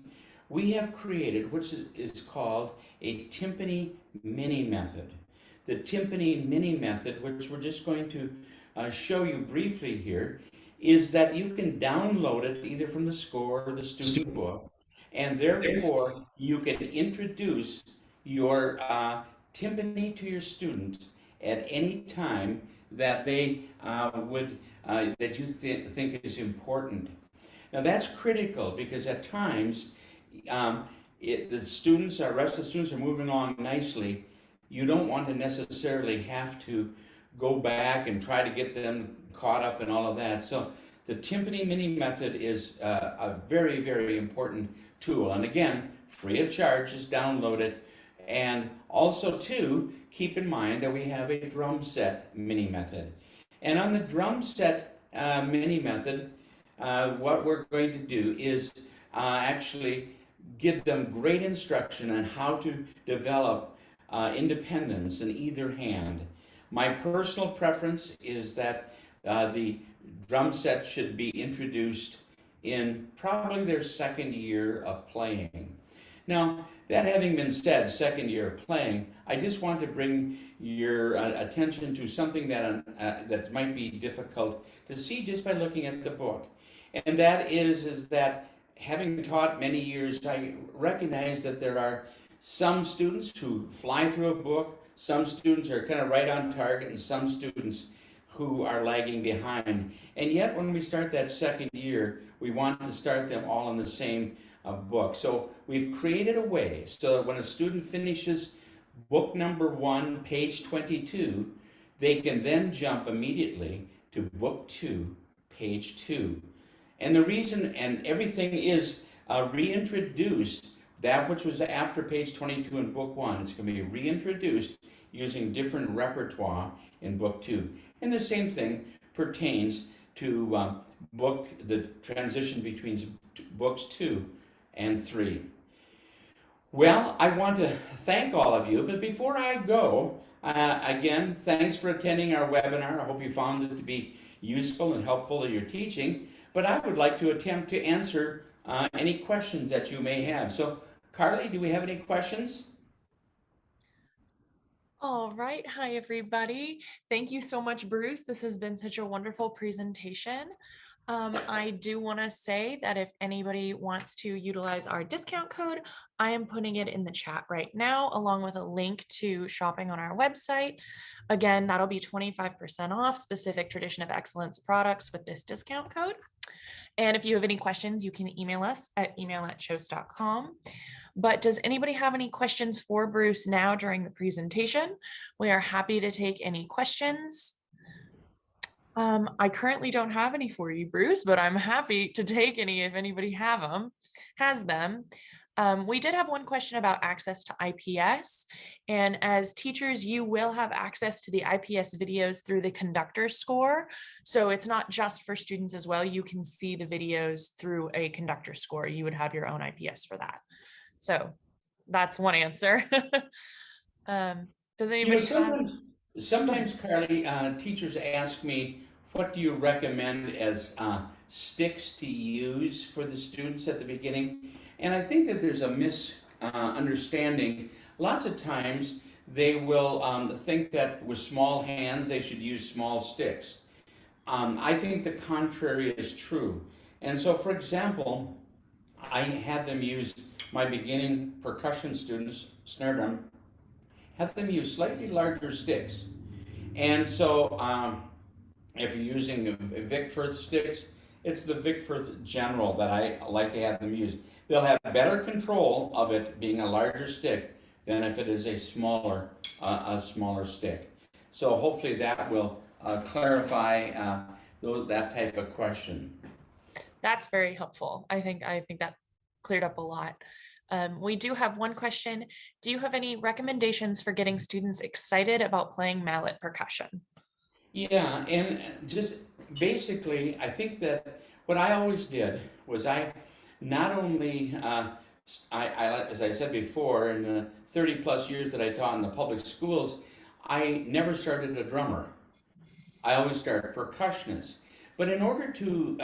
we have created what is called a timpani mini method. The timpani mini method, which we're just going to show you briefly here, is that you can download it either from the score or the student book, and therefore you can introduce your timpani to your students at any time that they that you think is important. Now that's critical because at times the rest of the students are moving along nicely. You don't want to necessarily have to go back and try to get them caught up and all of that. So the timpani mini method is a very, very important tool. And again, free of charge, just download it. And also too, keep in mind that we have a drum set mini method. And on the drum set mini method, what we're going to do is actually give them great instruction on how to develop independence in either hand. My personal preference is that the drum set should be introduced in probably their second year of playing. Now, that having been said, second year of playing, I just want to bring your attention to something that might be difficult to see just by looking at the book. And that is that having taught many years, I recognize that there are some students who fly through a book, some students are kind of right on target, and some students who are lagging behind. And yet when we start that second year, we want to start them all in the same book. So we've created a way so that when a student finishes book number 1, page 22, they can then jump immediately to book 2, page 2. And the reason, and everything is reintroduced, that which was after page 22 in book 1, it's going to be reintroduced using different repertoire in book 2. And the same thing pertains to the transition between books 2 and 3. Well, I want to thank all of you, but before I go, again, thanks for attending our webinar. I hope you found it to be useful and helpful in your teaching, but I would like to attempt to answer any questions that you may have. So, Carly, do we have any questions?
All right. Hi, everybody. Thank you so much, Bruce. This has been such a wonderful presentation. I do want to say that if anybody wants to utilize our discount code, I am putting it in the chat right now, along with a link to shopping on our website. Again, that'll be 25% off specific Tradition of Excellence products with this discount code. And if you have any questions, you can email us at email@kjos.com. But does anybody have any questions for Bruce now during the presentation? We are happy to take any questions. I currently don't have any for you, Bruce, but I'm happy to take any if anybody has them. We did have one question about access to IPS, and as teachers, you will have access to the IPS videos through the conductor score. So it's not just for students as well. You can see the videos through a conductor score. You would have your own IPS for that. So that's one answer. Does anybody
sometimes, Carly, teachers ask me, what do you recommend as sticks to use for the students at the beginning? And I think that there's a misunderstanding. Lots of times they will think that with small hands they should use small sticks. I think the contrary is true. And so, for example, I had them use, my beginning percussion students, snare drum, have them use slightly larger sticks. And so if you're using Vickforth sticks, it's the Vickforth General that I like to have them use. They'll have better control of it being a larger stick than if it is a smaller stick. So hopefully that will clarify that type of question.
That's very helpful. I think that cleared up a lot. We do have one question. Do you have any recommendations for getting students excited about playing mallet percussion?
Yeah, and just basically, I think that what I always did was I not only, as I said before, in the 30 plus years that I taught in the public schools, I never started a drummer. I always started percussionists. But in order to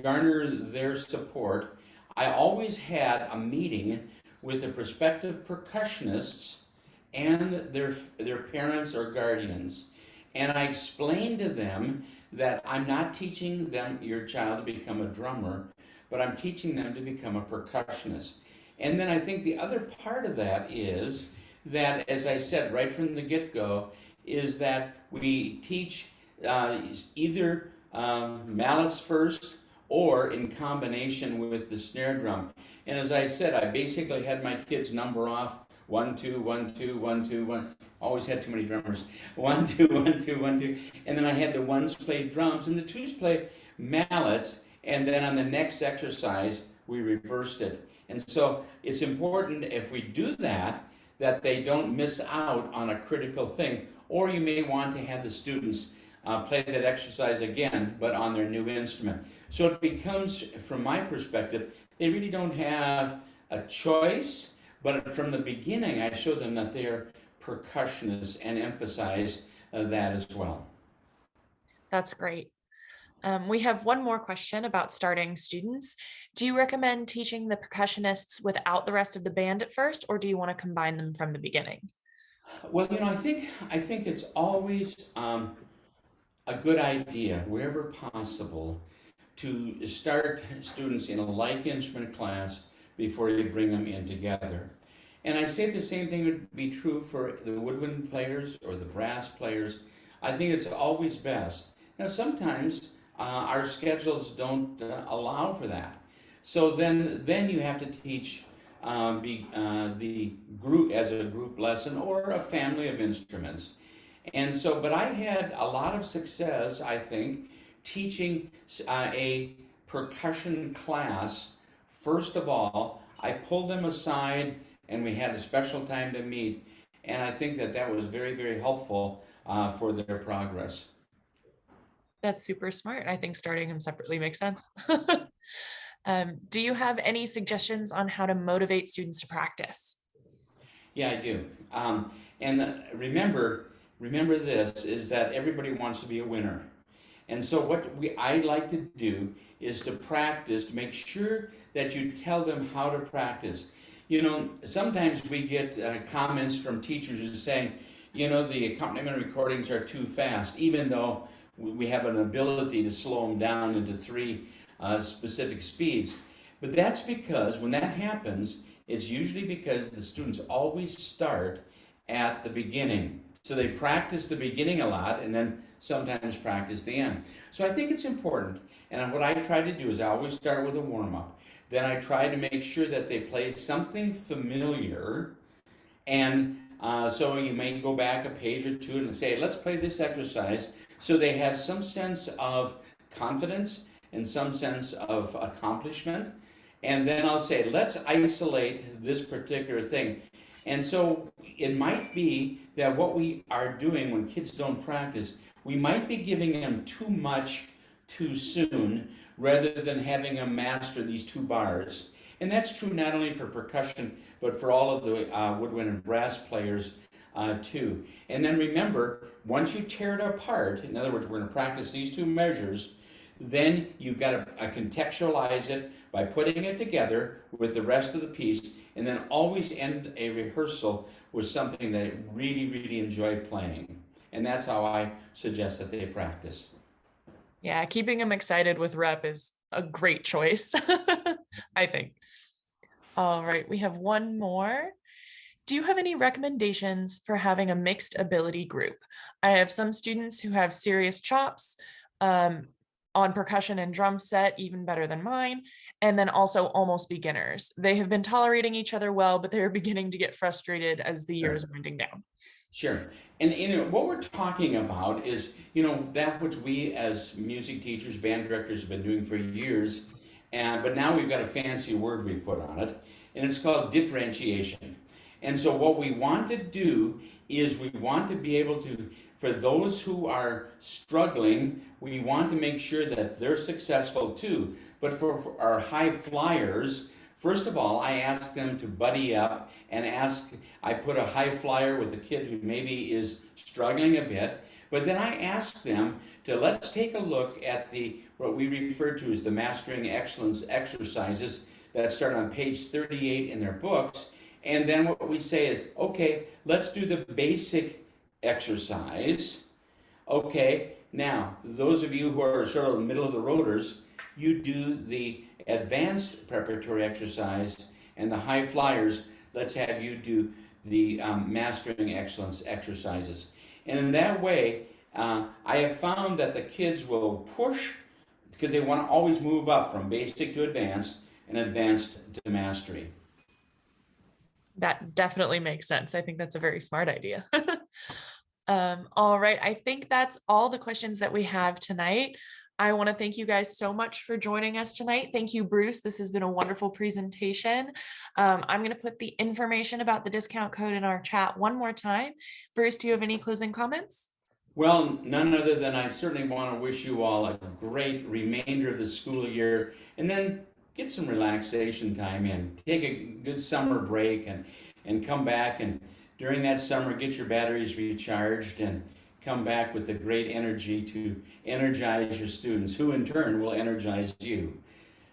garner their support, I always had a meeting with the prospective percussionists and their parents or guardians. And I explained to them that I'm not teaching them, your child, to become a drummer, but I'm teaching them to become a percussionist. And then I think the other part of that is that, as I said right from the get-go, is that we teach either mallets first or in combination with the snare drum. And as I said, I basically had my kids number off 1, 2, 1, 2, 1, 2, 1. Always had too many drummers. 1, 2, 1, 2, 1, 2. And then I had the ones play drums and the twos play mallets. And then on the next exercise, we reversed it. And so it's important if we do that, that they don't miss out on a critical thing. Or you may want to have the students play that exercise again, but on their new instrument. So it becomes, from my perspective, they really don't have a choice, but from the beginning, I show them that they're percussionists and emphasize that as well.
That's great. We have one more question about starting students. Do you recommend teaching the percussionists without the rest of the band at first, or do you want to combine them from the beginning?
Well, I think it's always a good idea, wherever possible, to start students in a like instrument class before you bring them in together. And I say the same thing would be true for the woodwind players or the brass players. I think it's always best. Now, sometimes our schedules don't allow for that. So then you have to teach the group as a group lesson or a family of instruments. And so, but I had a lot of success, I think, teaching a percussion class. First of all, I pulled them aside and we had a special time to meet. And I think that was very, very helpful for their progress.
That's super smart. I think starting them separately makes sense. Do you have any suggestions on how to motivate students to practice?
Yeah, I do. And remember this, is that everybody wants to be a winner. And so what I like to do is to practice, to make sure that you tell them how to practice. Sometimes we get comments from teachers who are saying, the accompaniment recordings are too fast, even though we have an ability to slow them down into 3 specific speeds. But that's because when that happens, it's usually because the students always start at the beginning. So they practice the beginning a lot and then sometimes practice the end. So I think it's important. And what I try to do is I always start with a warm-up. Then I try to make sure that they play something familiar. And so you may go back a page or two and say, let's play this exercise. So they have some sense of confidence and some sense of accomplishment. And then I'll say, let's isolate this particular thing. And so it might be that what we are doing when kids don't practice, we might be giving them too much too soon rather than having them master these 2 bars. And that's true not only for percussion, but for all of the woodwind and brass players too. And then remember, once you tear it apart, in other words, we're going to practice these 2 measures, then you've got to contextualize it by putting it together with the rest of the piece, and then always end a rehearsal with something they really, really enjoy playing. And that's how I suggest that they practice.
Yeah, keeping them excited with rep is a great choice, I think. All right, we have one more. Do you have any recommendations for having a mixed ability group? I have some students who have serious chops on percussion and drum set, even better than mine, and then also almost beginners. They have been tolerating each other well, but they're beginning to get frustrated as the year is winding down.
Sure. And what we're talking about is, that which we as music teachers, band directors have been doing for years, but now we've got a fancy word we've put on it, and it's called differentiation. And so what we want to do is we want to be able to, for those who are struggling, we want to make sure that they're successful too. But for our high flyers, first of all, I ask them to buddy up and I put a high flyer with a kid who maybe is struggling a bit, but then I ask them to let's take a look at what we refer to as the Mastering Excellence exercises that start on page 38 in their books. And then what we say is, okay, let's do the basic exercise. Okay, now, those of you who are sort of the middle of the roaders, you do the advanced preparatory exercise, and the high flyers, let's have you do the Mastering Excellence exercises. And in that way, I have found that the kids will push because they want to always move up from basic to advanced and advanced to mastery.
That definitely makes sense. I think that's a very smart idea. All right. I think that's all the questions that we have tonight. I want to thank you guys so much for joining us tonight. Thank you, Bruce. This has been a wonderful presentation. I'm going to put the information about the discount code in our chat one more time. Bruce, do you have any closing comments?
Well, none other than I certainly want to wish you all a great remainder of the school year, and then get some relaxation time in. Take a good summer break and come back, and during that summer get your batteries recharged and come back with the great energy to energize your students, who in turn will energize you.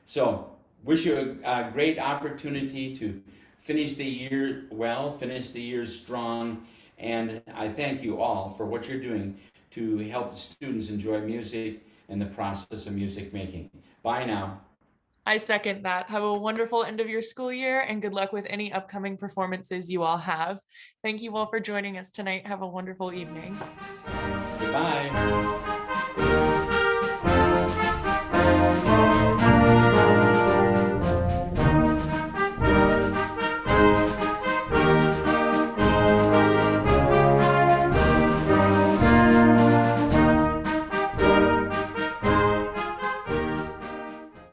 So wish you a great opportunity to finish the year well, finish the year strong, and I thank you all for what you're doing to help students enjoy music and the process of music making. Bye now.
I second that. Have a wonderful end of your school year and good luck with any upcoming performances you all have. Thank you all for joining us tonight. Have a wonderful evening.
Bye.